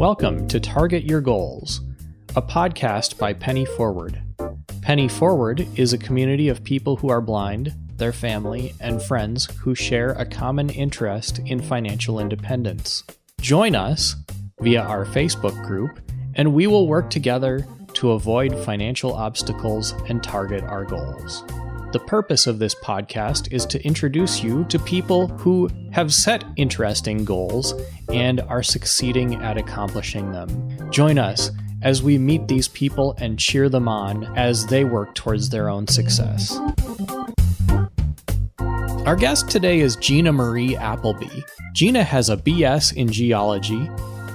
Welcome to Target Your Goals, a podcast by Penny Forward. Penny Forward is a community of people who are blind, their family, and friends who share a common interest in financial independence. Join us via our Facebook group, and we will work together to avoid financial obstacles and target our goals. The purpose of this podcast is to introduce you to people who have set interesting goals and are succeeding at accomplishing them. Join us as we meet these people and cheer them on as they work towards their own success. Our guest today is Gina Marie Applebee. Gina has a BS in geology,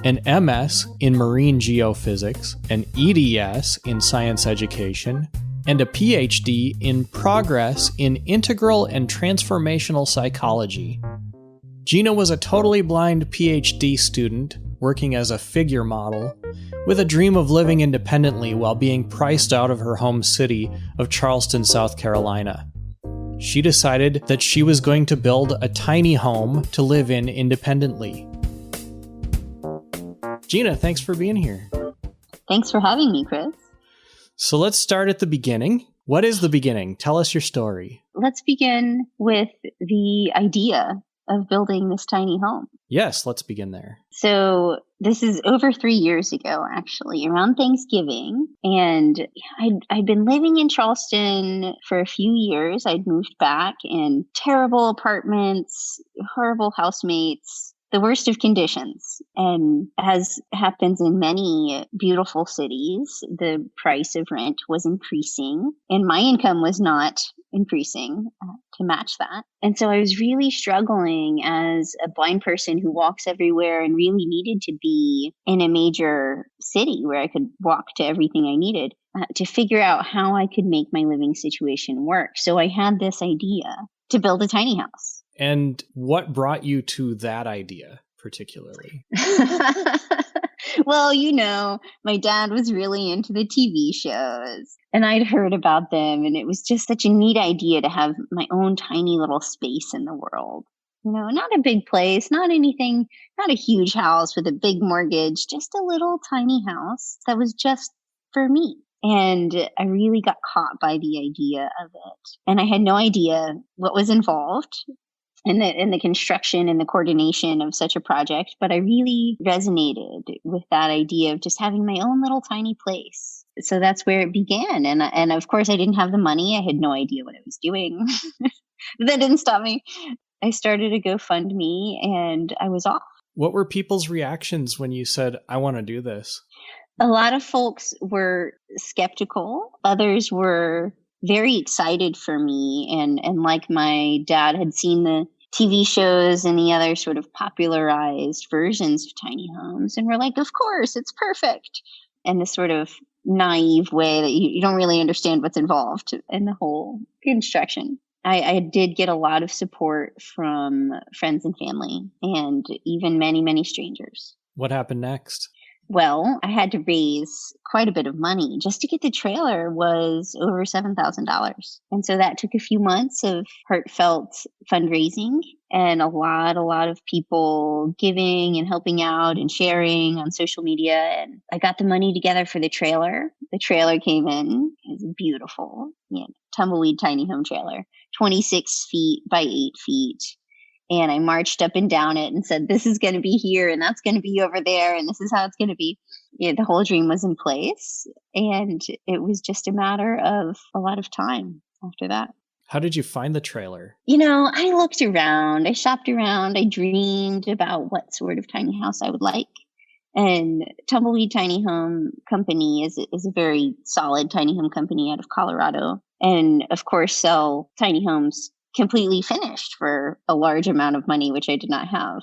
an MS in marine geophysics, an EDS in science education, and a PhD in progress in integral and transformational psychology. Gina was a totally blind PhD student working as a figure model with a dream of living independently while being priced out of her home city of Charleston, South Carolina. She decided that she was going to build a tiny home to live in independently. Gina, thanks for being here. Thanks for having me, Chris. So let's start at the beginning. What is the beginning? Tell us your story. Let's begin with the idea of building this tiny home. Yes, let's begin there. So this is over 3 years ago, actually, around Thanksgiving. And I'd been living in Charleston for a few years. I'd moved back in terrible apartments, horrible housemates, the worst of conditions. And as happens in many beautiful cities, the price of rent was increasing and my income was not increasing to match that. And so I was really struggling as a blind person who walks everywhere and really needed to be in a major city where I could walk to everything I needed to figure out how I could make my living situation work. So I had this idea to build a tiny house. And what brought you to that idea particularly? Well, my dad was really into the TV shows and I'd heard about them. And it was just such a neat idea to have my own tiny little space in the world. Not a big place, not anything, not a huge house with a big mortgage, just a little tiny house that was just for me. And I really got caught by the idea of it. And I had no idea what was involved in the construction and the coordination of such a project, but I really resonated with that idea of just having my own little tiny place. So that's where it began. And of course I didn't have the money. I had no idea what I was doing. But that didn't stop me. I started a GoFundMe and I was off. What were people's reactions when you said, I want to do this? A lot of folks were skeptical. Others were very excited for me. And like my dad had seen the TV shows and the other sort of popularized versions of tiny homes. And we're like, of course, it's perfect. And this sort of naive way that you don't really understand what's involved in the whole construction. I did get a lot of support from friends and family and even many, many strangers. What happened next? Well, I had to raise quite a bit of money. Just to get the trailer was over $7,000. And so that took a few months of heartfelt fundraising and a lot of people giving and helping out and sharing on social media. And I got the money together for the trailer. The trailer came in. It was beautiful, tumbleweed tiny home trailer, 26 feet by 8 feet. And I marched up and down it and said, this is going to be here and that's going to be over there. And this is how it's going to be. The whole dream was in place. And it was just a matter of a lot of time after that. How did you find the trailer? I looked around, I shopped around, I dreamed about what sort of tiny house I would like. And Tumbleweed Tiny Home Company is a very solid tiny home company out of Colorado. And of course, sell tiny homes completely finished for a large amount of money, which I did not have.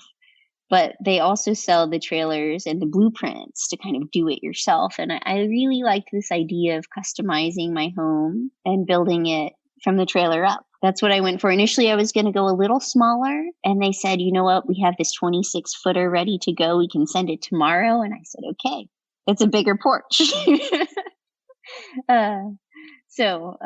But they also sell the trailers and the blueprints to kind of do it yourself. And I really liked this idea of customizing my home and building it from the trailer up. That's what I went for. Initially, I was going to go a little smaller. And they said, you know what, we have this 26-footer ready to go. We can send it tomorrow. And I said, okay, it's a bigger porch. So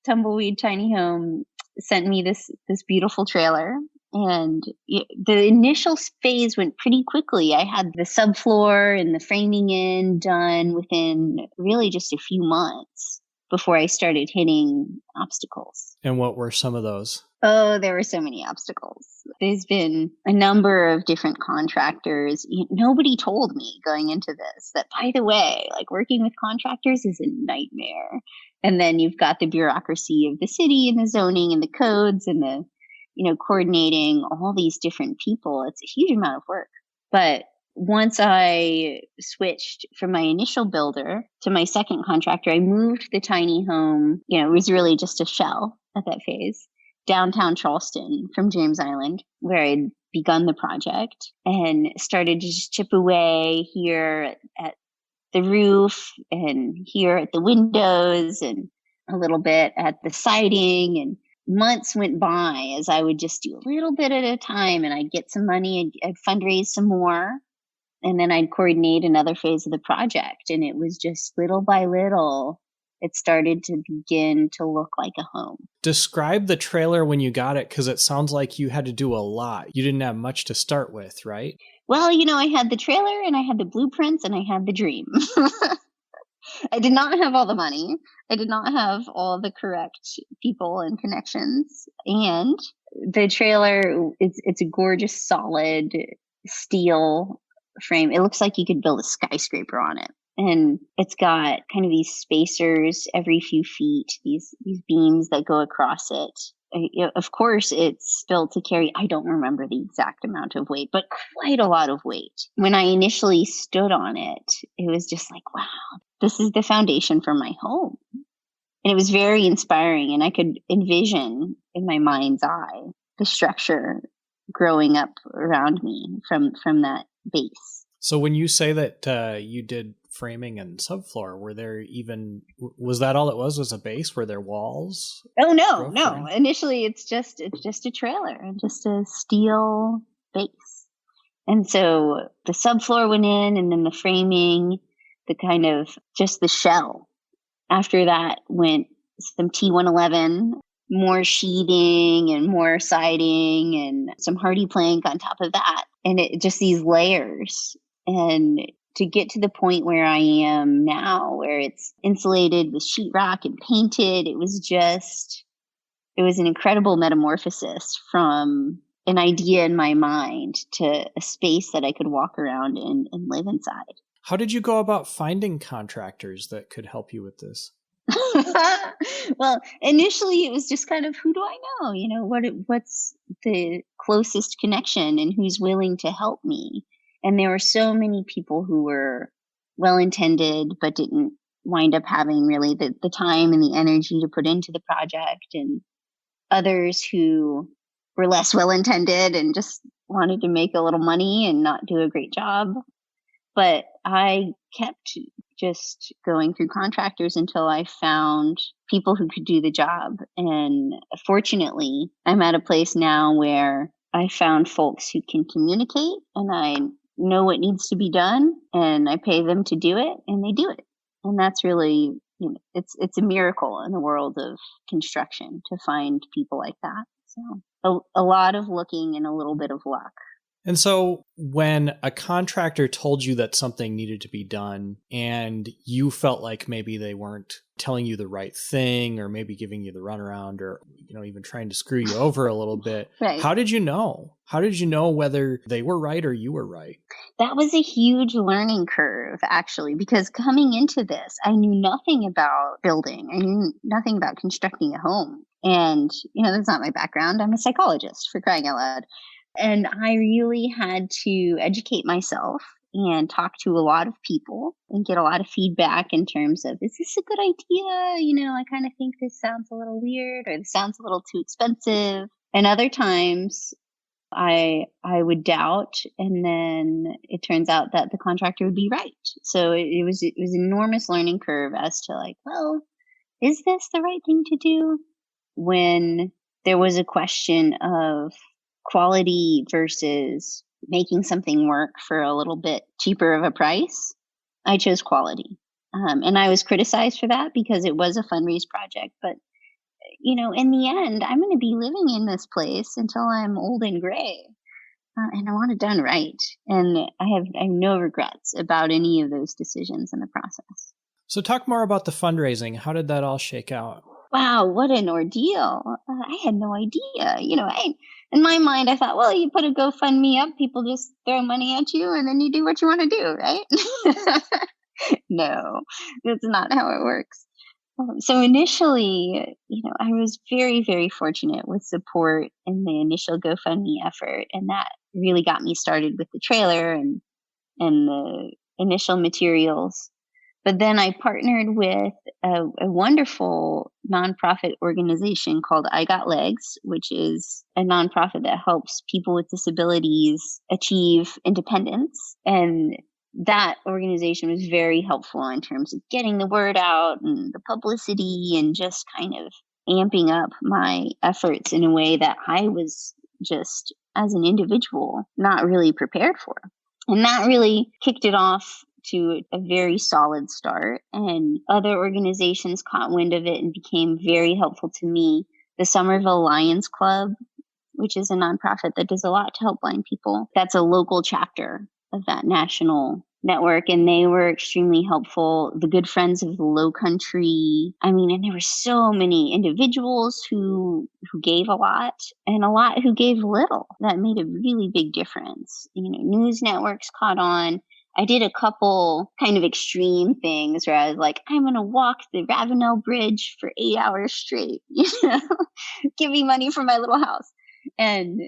Tumbleweed Tiny Home sent me this beautiful trailer And the initial phase went pretty quickly. I had the subfloor and the framing in done within really just a few months before I started hitting obstacles. And what were some of those? Oh, there were so many obstacles. There's been a number of different contractors. Nobody told me going into this that, by the way, like working with contractors is a nightmare. And then you've got the bureaucracy of the city and the zoning and the codes and the, coordinating all these different people. It's a huge amount of work. But once I switched from my initial builder to my second contractor, I moved the tiny home. It was really just a shell at that phase, downtown Charleston from James Island, where I'd begun the project, and started to just chip away here at the roof and here at the windows and a little bit at the siding. And months went by as I would just do a little bit at a time, and I'd get some money, I'd fundraise some more, and then I'd coordinate another phase of the project. And it was just little by little, it started to begin to look like a home. Describe the trailer when you got it, because it sounds like you had to do a lot. You didn't have much to start with, right? Well, I had the trailer and I had the blueprints and I had the dream. I did not have all the money. I did not have all the correct people and connections. And the trailer, it's a gorgeous, solid steel frame. It looks like you could build a skyscraper on it. And it's got kind of these spacers every few feet, these beams that go across it. Of course, it's built to carry, I don't remember the exact amount of weight, but quite a lot of weight. When I initially stood on it, it was just like, wow, this is the foundation for my home. And it was very inspiring. And I could envision in my mind's eye the structure growing up around me from that base. So when you say that you did framing and subfloor, was that all it was a base? Were there walls? Oh, no. Initially, it's just a trailer and just a steel base. And so the subfloor went in, and then the framing, the kind of just the shell. After that went some T111, more sheathing and more siding and some hardy plank on top of that. And it just these layers. And to get to the point where I am now, where it's insulated with sheetrock and painted, it was an incredible metamorphosis from an idea in my mind to a space that I could walk around and live inside. How did you go about finding contractors that could help you with this? Well, initially it was just kind of, who do I know? What's the closest connection and who's willing to help me? And there were so many people who were well-intended, but didn't wind up having really the time and the energy to put into the project, and others who were less well-intended and just wanted to make a little money and not do a great job. But I kept just going through contractors until I found people who could do the job. And fortunately, I'm at a place now where I found folks who can communicate, and I know what needs to be done, and I pay them to do it, and they do it. And that's really, it's a miracle in the world of construction to find people like that. So a lot of looking and a little bit of luck. And so when a contractor told you that something needed to be done and you felt like maybe they weren't telling you the right thing, or maybe giving you the runaround, or even trying to screw you over a little bit, right. How did you know? How did you know whether they were right or you were right? That was a huge learning curve, actually, because coming into this, I knew nothing about building. I knew nothing about constructing a home. And, that's not my background. I'm a psychologist, for crying out loud. And I really had to educate myself and talk to a lot of people and get a lot of feedback in terms of, is this a good idea? I kind of think this sounds a little weird, or this sounds a little too expensive. And other times I would doubt, and then it turns out that the contractor would be right. So it was an enormous learning curve as to like, well, is this the right thing to do? When there was a question of quality versus making something work for a little bit cheaper of a price, I chose quality. And I was criticized for that because it was a fundraise project. But, in the end, I'm going to be living in this place until I'm old and gray. And I want it done right. And I have no regrets about any of those decisions in the process. So talk more about the fundraising. How did that all shake out? Wow, what an ordeal. I had no idea. In my mind, I thought, well, you put a GoFundMe up, people just throw money at you, and then you do what you want to do, right? No, that's not how it works. So initially, I was very, very fortunate with support in the initial GoFundMe effort. And that really got me started with the trailer and the initial materials. But then I partnered with a wonderful nonprofit organization called I Got Legs, which is a nonprofit that helps people with disabilities achieve independence. And that organization was very helpful in terms of getting the word out and the publicity and just kind of amping up my efforts in a way that I was just, as an individual, not really prepared for. And that really kicked it off to a very solid start. And other organizations caught wind of it and became very helpful to me. The Somerville Lions Club, which is a nonprofit that does a lot to help blind people, that's a local chapter of that national network, and they were extremely helpful. The Good Friends of the Low Country. And there were so many individuals who gave a lot and a lot who gave little. That made a really big difference. News networks caught on. I did a couple kind of extreme things where I was like, I'm going to walk the Ravenel Bridge for 8 hours straight, give me money for my little house. And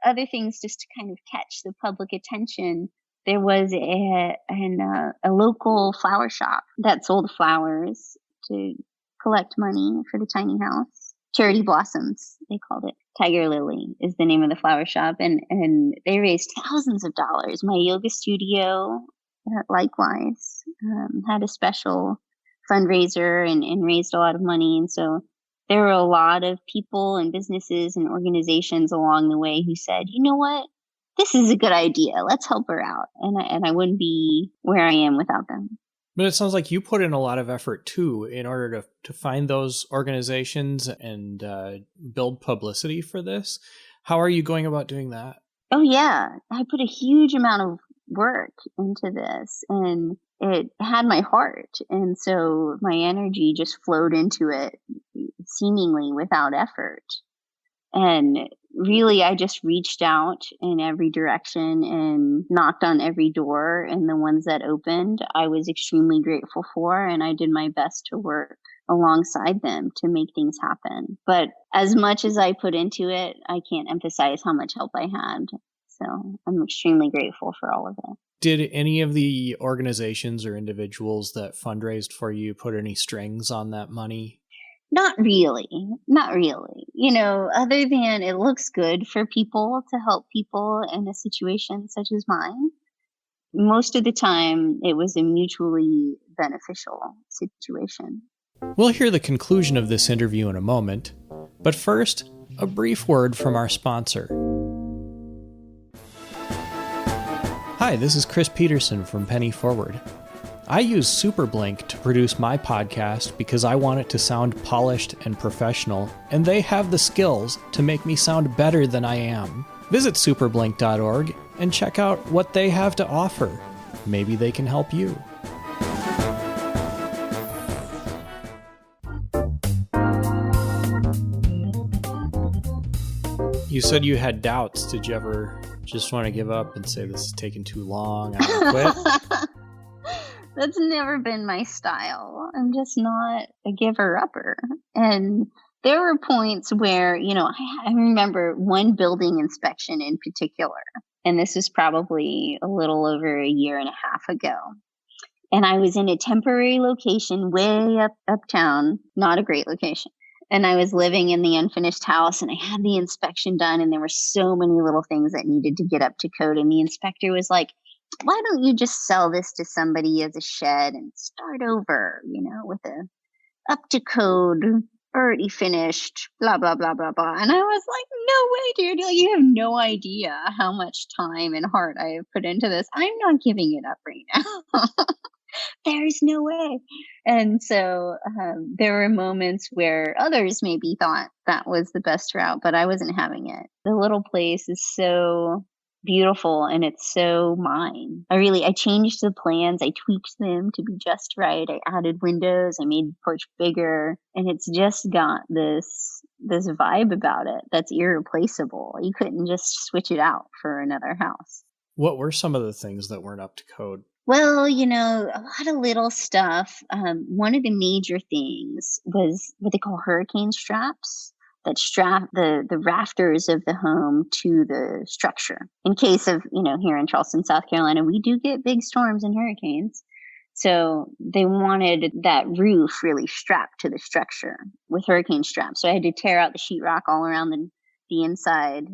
other things just to kind of catch the public attention. There was a local flower shop that sold flowers to collect money for the tiny house. Charity Blossoms, they called it. Tiger Lily is the name of the flower shop. And they raised thousands of dollars. My yoga studio, likewise, had a special fundraiser and raised a lot of money. And so there were a lot of people and businesses and organizations along the way who said, you know what? This is a good idea. Let's help her out. And I wouldn't be where I am without them. But it sounds like you put in a lot of effort, too, in order to find those organizations and build publicity for this. How are you going about doing that? Oh, yeah. I put a huge amount of work into this, and it had my heart. And so my energy just flowed into it seemingly without effort. And really, I just reached out in every direction and knocked on every door. And the ones that opened, I was extremely grateful for. And I did my best to work alongside them to make things happen. But as much as I put into it, I can't emphasize how much help I had. So I'm extremely grateful for all of it. Did any of the organizations or individuals that fundraised for you put any strings on that money? Not really. Other than it looks good for people to help people in a situation such as mine. Most of the time, it was a mutually beneficial situation. We'll hear the conclusion of this interview in a moment, but first, a brief word from our sponsor. Hi, this is Chris Peterson from Penny Forward. I use SuperBlink to produce my podcast because I want it to sound polished and professional, and they have the skills to make me sound better than I am. Visit superblink.org and check out what they have to offer. Maybe they can help you. You said you had doubts. Did you ever just want to give up and say this is taking too long, I want to quit? That's never been my style. I'm just not a giver-upper. And there were points where, I remember one building inspection in particular, and this was probably a little over a year and a half ago. And I was in a temporary location way uptown, not a great location. And I was living in the unfinished house, and I had the inspection done, and there were so many little things that needed to get up to code. And the inspector was like, why don't you just sell this to somebody as a shed and start over, with a up to code, already finished, blah, blah, blah, blah, blah. And I was like, no way, dude. You have no idea how much time and heart I have put into this. I'm not giving it up right now. There's no way. And so there were moments where others maybe thought that was the best route, but I wasn't having it. The little place is so beautiful and it's so mine. I changed the plans. I tweaked them to be just right. I added windows. I made the porch bigger, and it's just got this vibe about it that's irreplaceable. You couldn't just switch it out for another house. What were some of the things that weren't up to code? Well, a lot of little stuff. One of the major things was what they call hurricane straps that strap the rafters of the home to the structure. In case of, here in Charleston, South Carolina, we do get big storms and hurricanes. So they wanted that roof really strapped to the structure with hurricane straps. So I had to tear out the sheetrock all around the inside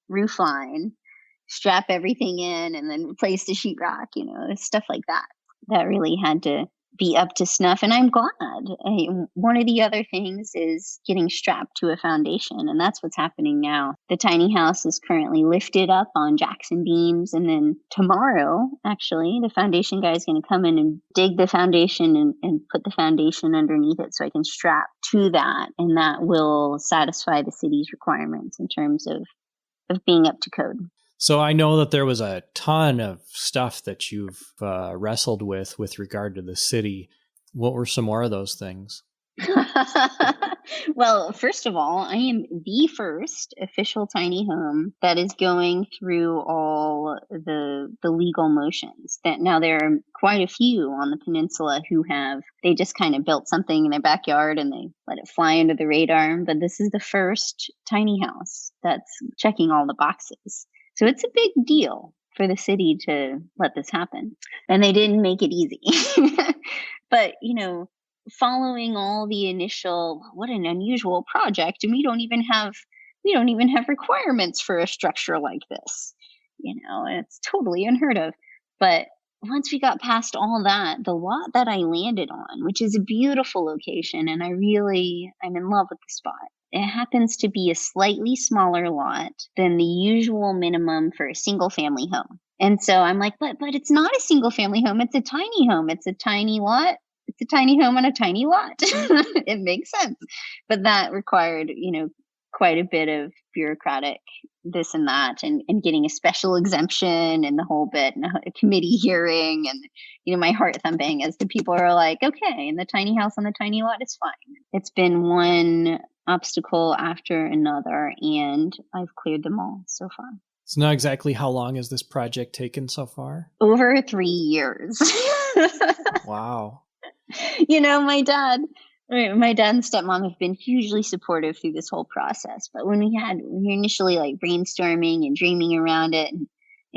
roof line, strap everything in, and then replace the sheetrock, stuff like that. That really had to be up to snuff. And I'm glad. One of the other things is getting strapped to a foundation, and that's what's happening now. The tiny house is currently lifted up on Jackson beams, and then tomorrow, actually, the foundation guy is going to come in and dig the foundation and put the foundation underneath it so I can strap to that, and that will satisfy the city's requirements in terms of being up to code. So I know that there was a ton of stuff that you've wrestled with regard to the city. What were some more of those things? Well, first of all, I am the first official tiny home that is going through all the legal motions. That now there are quite a few on the peninsula who they just kind of built something in their backyard and they let it fly under the radar. But this is the first tiny house that's checking all the boxes. So it's a big deal for the city to let this happen. And they didn't make it easy. But, following all the initial, what an unusual project, and we don't even have requirements for a structure like this. It's totally unheard of. But once we got past all that, the lot that I landed on, which is a beautiful location, and I'm in love with the spot. It happens to be a slightly smaller lot than the usual minimum for a single family home. And so I'm like, but it's not a single family home. It's a tiny home. It's a tiny lot. It's a tiny home on a tiny lot. It makes sense. But that required, quite a bit of bureaucratic this and that and getting a special exemption and the whole bit and a committee hearing and, my heart thumping as the people are like, okay, and the tiny house on the tiny lot is fine. It's been one obstacle after another, and I've cleared them all so far. So now exactly how long has this project taken so far? Over 3 years. Wow. My dad and stepmom have been hugely supportive through this whole process. But when we initially like brainstorming and dreaming around it, and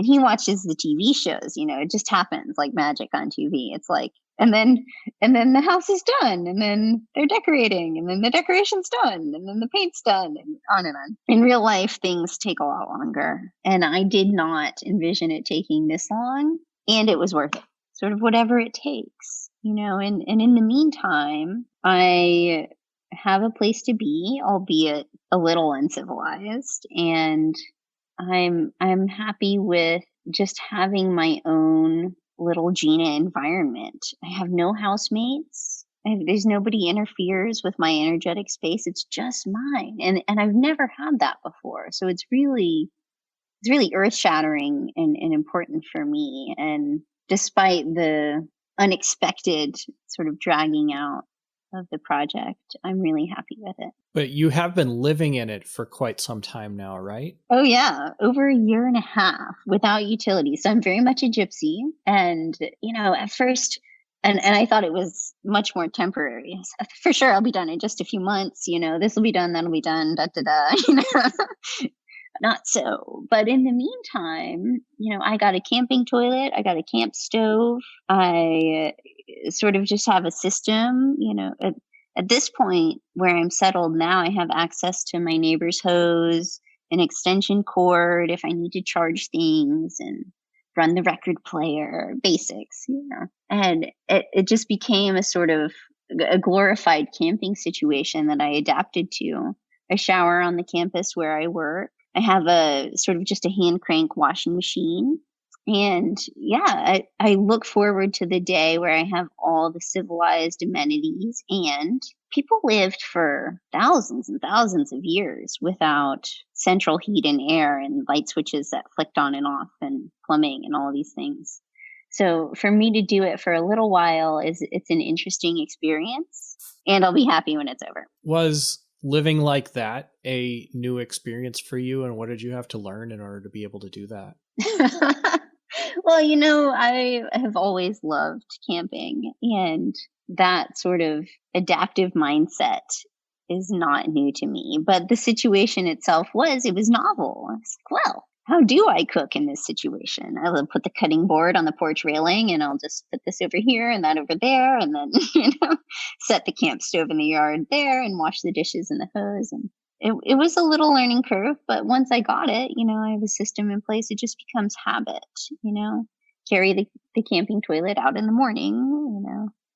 he watches the TV shows, it just happens like magic on TV. It's like, and then the house is done, and then they're decorating, and then the decoration's done, and then the paint's done, and on and on. In real life, things take a lot longer, and I did not envision it taking this long, and it was worth it. Sort of whatever it takes, and in the meantime, I have a place to be, albeit a little uncivilized, and I'm happy with just having my own little Gina environment. I have no housemates. There's nobody interferes with my energetic space. It's just mine. And I've never had that before. So it's really earth shattering and important for me. And despite the unexpected sort of dragging out of the project, I'm really happy with it. But you have been living in it for quite some time now, right? Oh, yeah. Over a year and a half without utilities. So I'm very much a gypsy. And, at first, and I thought it was much more temporary. For sure, I'll be done in just a few months. This will be done, that'll be done, Not so. But in the meantime, I got a camping toilet. I got a camp stove. I sort of just have a system, At this point where I'm settled now, I have access to my neighbor's hose, an extension cord if I need to charge things, and run the record player, basics, And it just became a sort of a glorified camping situation that I adapted to. I shower on the campus where I work. I have a sort of just a hand crank washing machine. And yeah, I look forward to the day where I have all the civilized amenities, and people lived for thousands and thousands of years without central heat and air and light switches that flicked on and off and plumbing and all of these things. So for me to do it for a little while it's an interesting experience, and I'll be happy when it's over. Was living like that a new experience for you, and what did you have to learn in order to be able to do that? Well, I have always loved camping, and that sort of adaptive mindset is not new to me. But the situation itself it was novel. I was like, well, how do I cook in this situation? I'll put the cutting board on the porch railing, and I'll just put this over here and that over there, and then, set the camp stove in the yard there and wash the dishes in the hose. And it was a little learning curve, but once I got it, I have a system in place. It just becomes habit, carry the camping toilet out in the morning,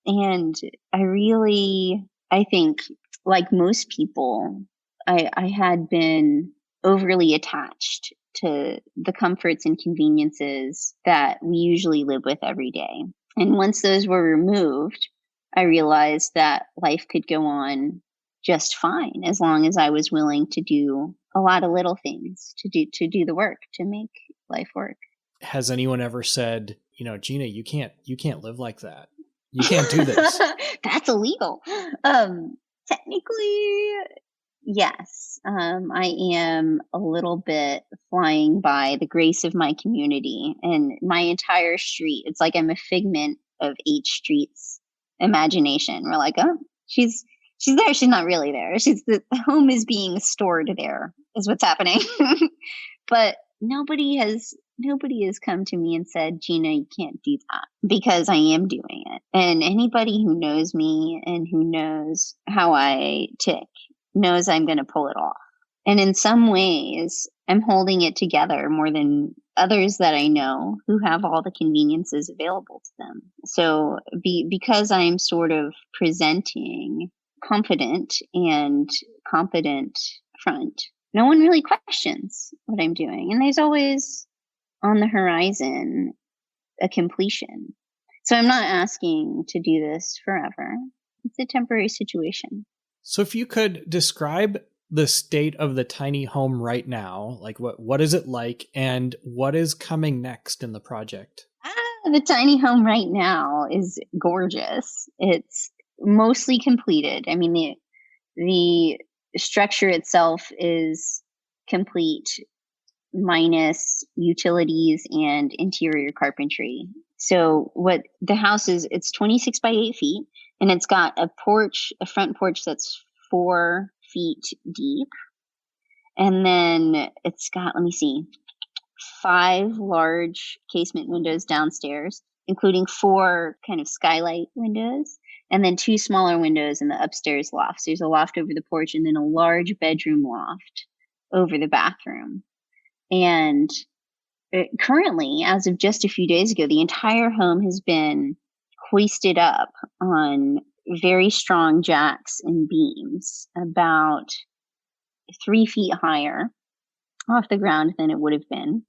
and I think like most people, I had been overly attached to the comforts and conveniences that we usually live with every day. And once those were removed, I realized that life could go on just fine as long as I was willing to do a lot of little things to do the work to make life work. Has anyone ever said, Gina, you can't live like that. You can't do this. That's illegal. Technically, yes. I am a little bit flying by the grace of my community and my entire street. It's like I'm a figment of H Street's imagination. We're like, oh, she's there. She's not really there. The home is being stored there is what's happening. But nobody has come to me and said, Gina, you can't do that, because I am doing it. And anybody who knows me and who knows how I tick knows I'm going to pull it off. And in some ways, I'm holding it together more than others that I know who have all the conveniences available to them. So because I'm sort of presenting confident and competent front, no one really questions what I'm doing. And there's always on the horizon a completion. So I'm not asking to do this forever. It's a temporary situation. So if you could describe the state of the tiny home right now, like what is it like, and what is coming next in the project? The tiny home right now is gorgeous. It's mostly completed. I mean, the structure itself is complete, minus utilities and interior carpentry. So what the house is, it's 26 by 8 feet, and it's got a front porch that's 4 feet deep. And then it's got, 5 large casement windows downstairs, including 4 kind of skylight windows, and then 2 smaller windows in the upstairs loft. So there's a loft over the porch and then a large bedroom loft over the bathroom. And currently, as of just a few days ago, the entire home has been hoisted up on very strong jacks and beams, about 3 feet higher off the ground than it would have been.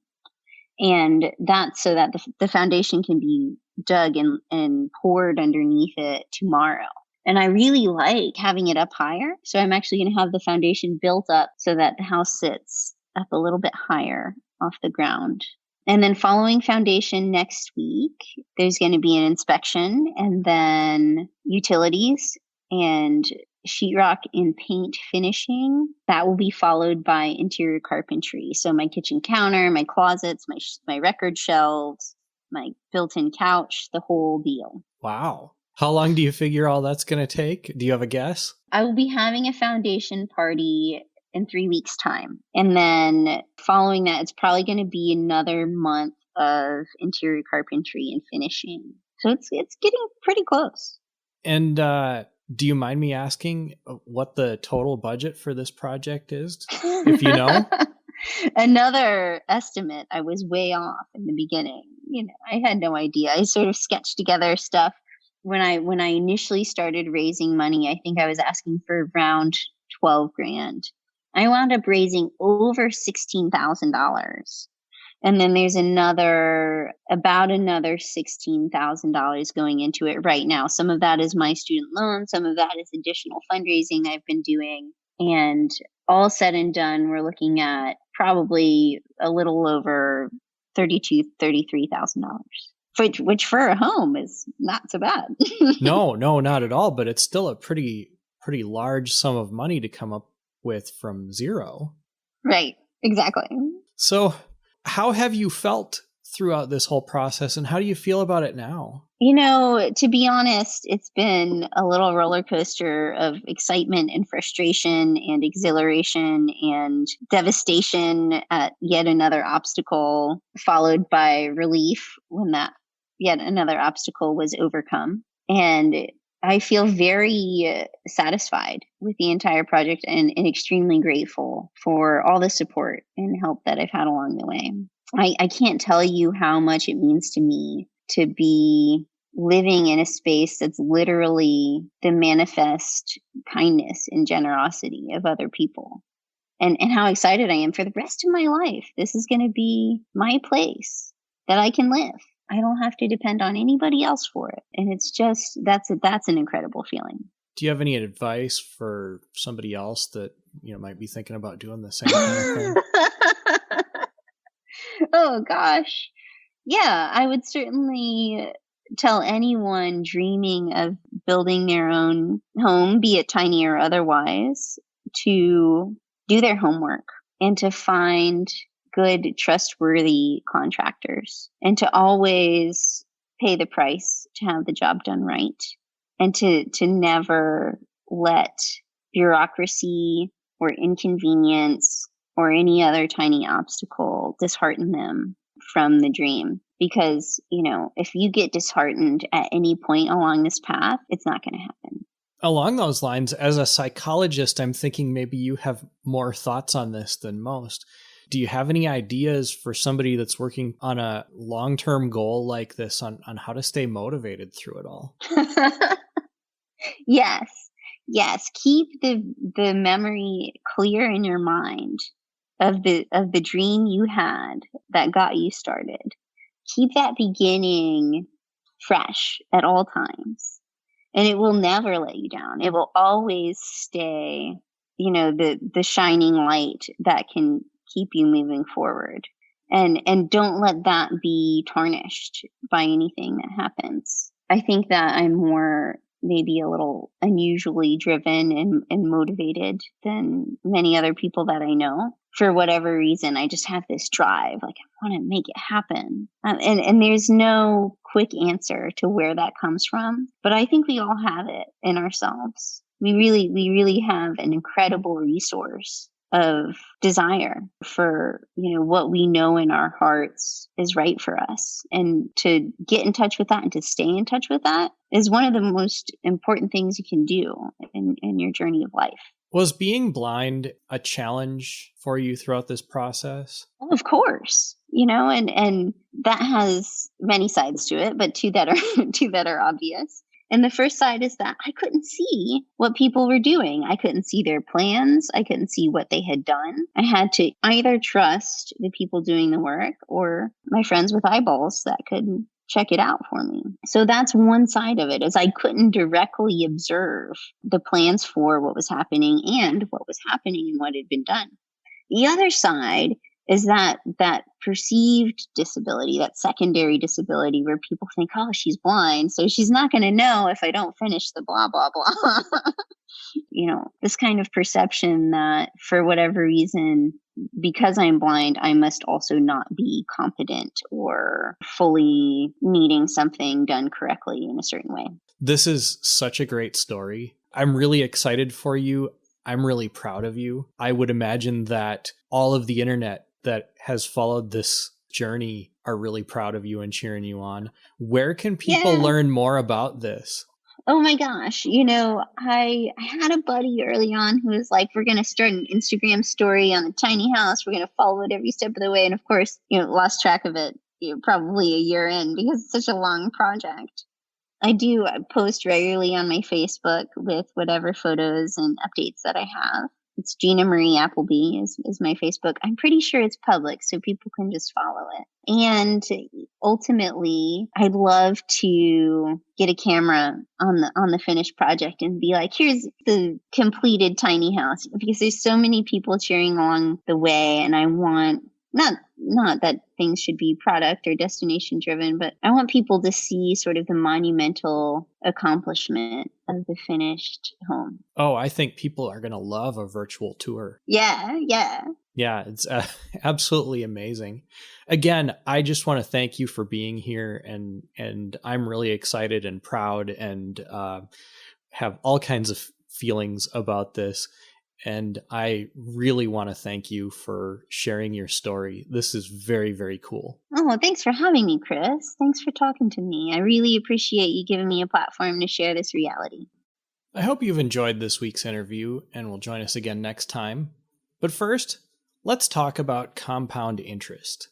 And that's so that the foundation can be dug and poured underneath it tomorrow. And I really like having it up higher. So I'm actually going to have the foundation built up so that the house sits up a little bit higher off the ground. And then following foundation next week, there's going to be an inspection, and then utilities and sheetrock and paint finishing. That will be followed by interior carpentry. So my kitchen counter, my closets, my record shelves, my built-in couch, the whole deal. Wow. How long do you figure all that's going to take? Do you have a guess? I will be having a foundation party in 3 weeks' time. And then following that, it's probably going to be another month of interior carpentry and finishing. So it's getting pretty close. And do you mind me asking what the total budget for this project is, if you know? Another estimate. I was way off in the beginning. I had no idea. I sort of sketched together stuff. When I initially started raising money, I think I was asking for around $12,000. I wound up raising over $16,000. And then there's about another $16,000 going into it right now. Some of that is my student loan. Some of that is additional fundraising I've been doing. And all said and done, we're looking at probably a little over $33,000, which for a home is not so bad. No, not at all. But it's still a pretty large sum of money to come up with from zero. Right. Exactly. So how have you felt throughout this whole process, and how do you feel about it now? To be honest, it's been a little roller coaster of excitement and frustration and exhilaration and devastation at yet another obstacle, followed by relief when that yet another obstacle was overcome. And I feel very satisfied with the entire project and extremely grateful for all the support and help that I've had along the way. I can't tell you how much it means to me to be living in a space that's literally the manifest kindness and generosity of other people. And how excited I am for the rest of my life. This is going to be my place that I can live. I don't have to depend on anybody else for it. And it's just, that's an incredible feeling. Do you have any advice for somebody else that, might be thinking about doing the same kind of thing? Oh, gosh. Yeah, I would certainly tell anyone dreaming of building their own home, be it tiny or otherwise, to do their homework and to find good, trustworthy contractors, and to always pay the price to have the job done right, and to never let bureaucracy or inconvenience or any other tiny obstacle dishearten them from the dream. Because, if you get disheartened at any point along this path, it's not going to happen. Along those lines, as a psychologist, I'm thinking maybe you have more thoughts on this than most. Do you have any ideas for somebody that's working on a long-term goal like this on how to stay motivated through it all? Yes. Keep the memory clear in your mind of the dream you had that got you started. Keep that beginning fresh at all times, and it will never let you down. It will always stay, the shining light that can keep you moving forward. And don't let that be tarnished by anything that happens. I think that I'm more maybe a little unusually driven and motivated than many other people that I know. For whatever reason, I just have this drive, like I want to make it happen. And there's no quick answer to where that comes from, but I think we all have it in ourselves. We really have an incredible resource of desire for, what we know in our hearts is right for us. And to get in touch with that and to stay in touch with that is one of the most important things you can do in your journey of life. Was being blind a challenge for you throughout this process? Of course, and that has many sides to it, but two that are obvious. And the first side is that I couldn't see what people were doing. I couldn't see their plans. I couldn't see what they had done. I had to either trust the people doing the work or my friends with eyeballs that could check it out for me. So that's one side of it, is I couldn't directly observe the plans for what was happening and what was happening and what had been done. The other side is that perceived disability, that secondary disability where people think, oh, she's blind, so she's not going to know if I don't finish the blah, blah, blah. This kind of perception that for whatever reason, because I'm blind, I must also not be competent or fully needing something done correctly in a certain way. This is such a great story. I'm really excited for you. I'm really proud of you. I would imagine that all of the internet that has followed this journey are really proud of you and cheering you on. Where can people learn more about this? Oh my gosh. I had a buddy early on who was like, we're going to start an Instagram story on the tiny house. We're going to follow it every step of the way. And of course, lost track of it probably a year in because it's such a long project. I post regularly on my Facebook with whatever photos and updates that I have. It's Gina Marie Applebee is my Facebook. I'm pretty sure it's public, so people can just follow it. And ultimately, I'd love to get a camera on the finished project and be like, here's the completed tiny house, because there's so many people cheering along the way, and I want not that things should be product or destination driven, but I want people to see sort of the monumental accomplishment of the finished home. Oh, I think people are going to love a virtual tour. Yeah. Yeah, it's absolutely amazing. Again, I just want to thank you for being here, and I'm really excited and proud and have all kinds of feelings about this. And I really want to thank you for sharing your story. This is very, very cool. Oh, thanks for having me, Chris. Thanks for talking to me. I really appreciate you giving me a platform to share this reality. I hope you've enjoyed this week's interview and will join us again next time. But first, let's talk about compound interest.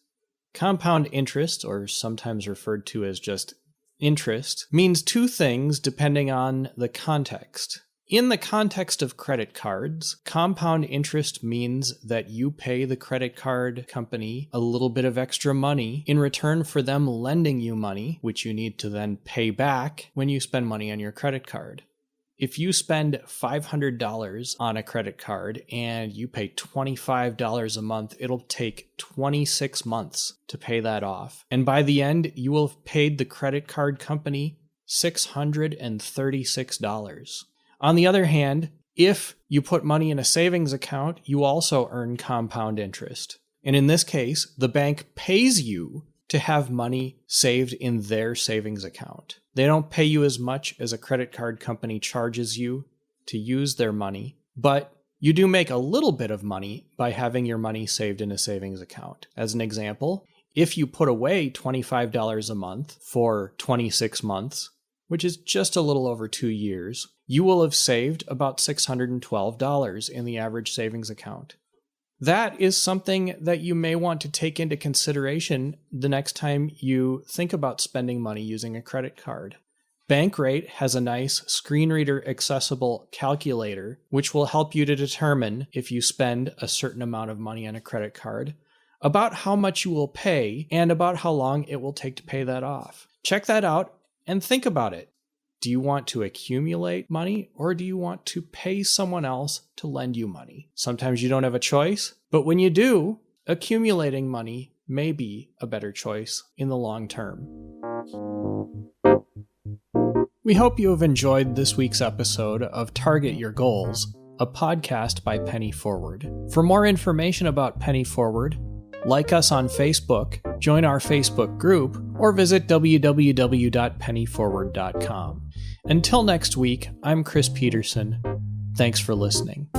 Compound interest, or sometimes referred to as just interest, means two things depending on the context. In the context of credit cards, compound interest means that you pay the credit card company a little bit of extra money in return for them lending you money, which you need to then pay back when you spend money on your credit card. If you spend $500 on a credit card and you pay $25 a month, it'll take 26 months to pay that off. And by the end, you will have paid the credit card company $636. On the other hand, if you put money in a savings account, you also earn compound interest. And in this case, the bank pays you to have money saved in their savings account. They don't pay you as much as a credit card company charges you to use their money, but you do make a little bit of money by having your money saved in a savings account. As an example, if you put away $25 a month for 26 months, which is just a little over 2 years, you will have saved about $612 in the average savings account. That is something that you may want to take into consideration the next time you think about spending money using a credit card. Bankrate has a nice screen reader accessible calculator, which will help you to determine if you spend a certain amount of money on a credit card, about how much you will pay, and about how long it will take to pay that off. Check that out and think about it. Do you want to accumulate money, or do you want to pay someone else to lend you money? Sometimes you don't have a choice, but when you do, accumulating money may be a better choice in the long term. We hope you have enjoyed this week's episode of Target Your Goals, a podcast by Penny Forward. For more information about Penny Forward, like us on Facebook, join our Facebook group, or visit www.pennyforward.com. Until next week, I'm Chris Peterson. Thanks for listening.